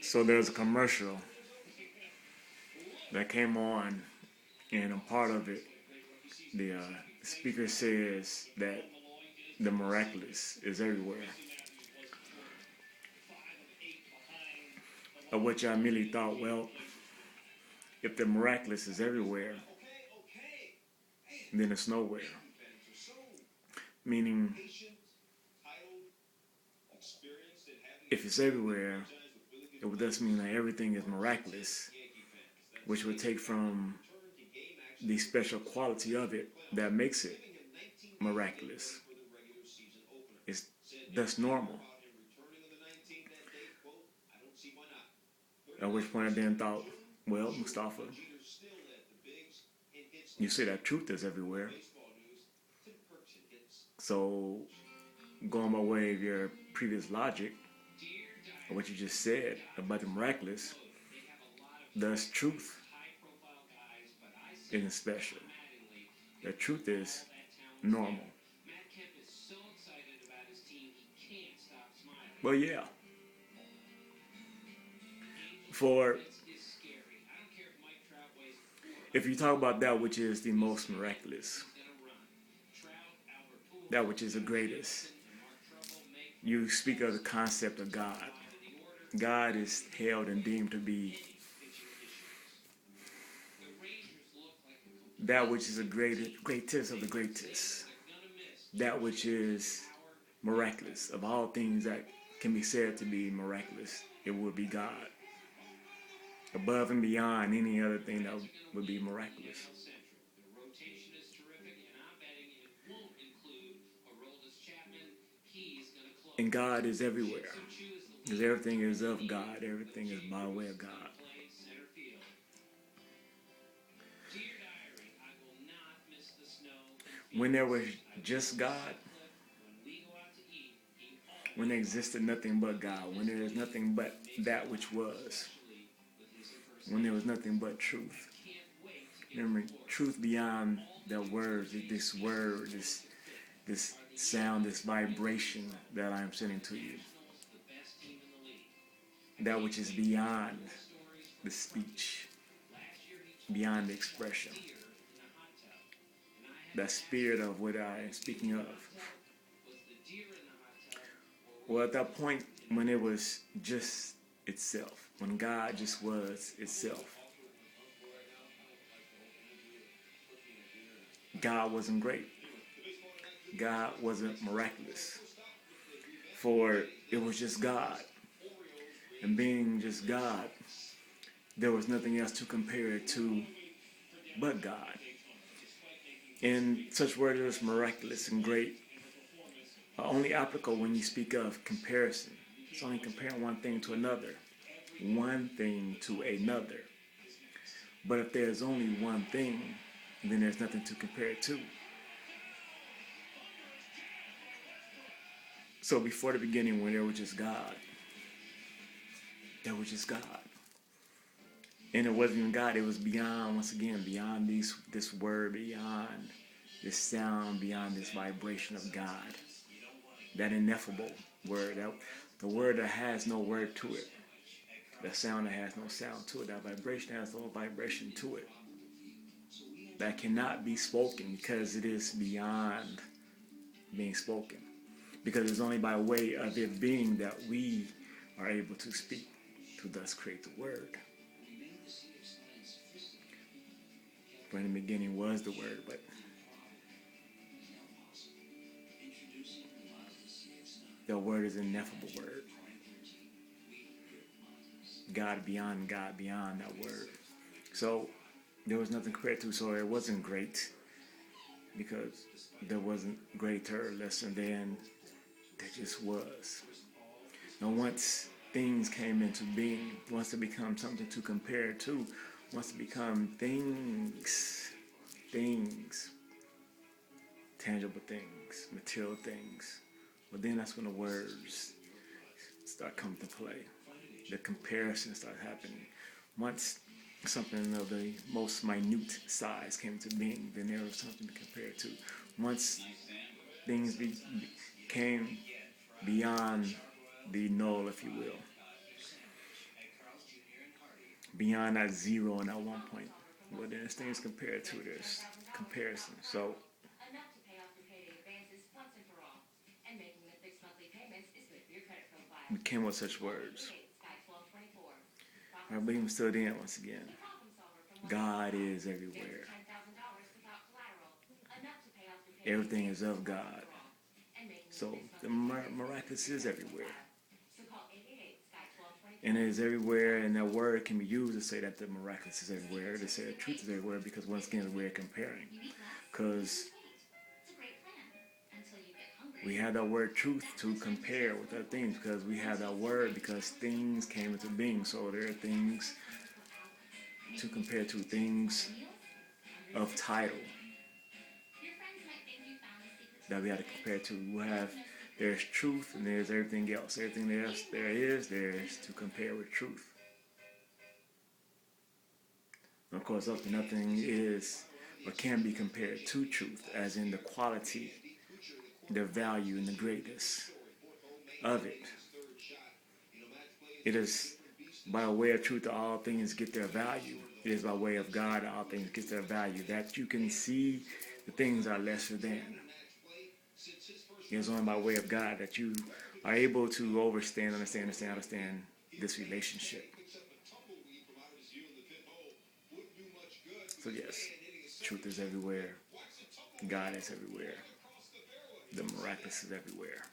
So there's a commercial that came on, and a part of it, the speaker says that the miraculous is everywhere. Of which I immediately thought, well, if the miraculous is everywhere, then it's nowhere. Meaning, if it's everywhere, it would thus mean that everything is miraculous, which would take from the special quality of it that makes it miraculous. It's thus normal. At which point I then thought, well, Mustafa, you say that truth is everywhere. So, going by way of your previous logic, or what you just said about the miraculous, thus truth isn't special. The truth is normal. Well, yeah. For if you talk about that which is the most miraculous, that which is the greatest, you speak of the concept of God. God is held and deemed to be that which is the greatest of the greatest. That which is miraculous. Of all things that can be said to be miraculous, it would be God. Above and beyond any other thing that would be miraculous. And God is everywhere. Because everything is of God. Everything is by way of God. When there was just God, when there existed nothing but God, when there is nothing but that which was, when there was nothing but truth. Remember, truth beyond the words, this word, this sound, this vibration that I am sending to you. That which is beyond the speech, beyond the expression. That spirit of what I am speaking of. Well, at that point, when it was just itself, when God just was itself, God wasn't great. God wasn't miraculous. For it was just God. And being just God, there was nothing else to compare it to but God. And such words as miraculous and great are only applicable when you speak of comparison. It's only comparing one thing to another. One thing to another. But if there's only one thing, then there's nothing to compare it to. So before the beginning, when there was just God, there was just God. And it wasn't even God, it was beyond, once again, beyond this word, beyond this sound, beyond this vibration of God. That ineffable word, the word that has no word to it. That sound that has no sound to it. That vibration has no vibration to it. That cannot be spoken because it is beyond being spoken. Because it's only by way of it being that we are able to speak, to thus create the word. For in the beginning was the word, but the word is an ineffable word. God beyond that word. So there was nothing compared to, so it wasn't great because there wasn't greater, lesser than, there just was. Now once things came into being, once it become something to compare to, once it become things, tangible things, material things, well then that's when the words start coming to play. The comparison starts happening. Once something of the most minute size came to being, then there was something to compare to. Once things became beyond the null, if you will, beyond that zero and that 1 point. Well, there's things compared to there's comparison. So we came with such words. I believe I'm still there once again. God is everywhere. Everything is of God. So the miraculous is everywhere. And it is everywhere, and that word can be used to say that the miraculous is everywhere, to say the truth is everywhere, because once again, we're comparing. Because we have that word truth to compare with other things, because we have that word because things came into being. So there are things to compare to, things of title that we have to compare to. There's truth and there's everything else. Everything else there is to compare with truth. And of course, nothing is or can be compared to truth, as in the quality, the value, and the greatness of it. It is by way of truth that all things get their value. It is by way of God that all things get their value. That you can see the things are lesser than. It is only by way of God that you are able to understand this relationship. So yes, truth is everywhere. God is everywhere. The miraculous is everywhere.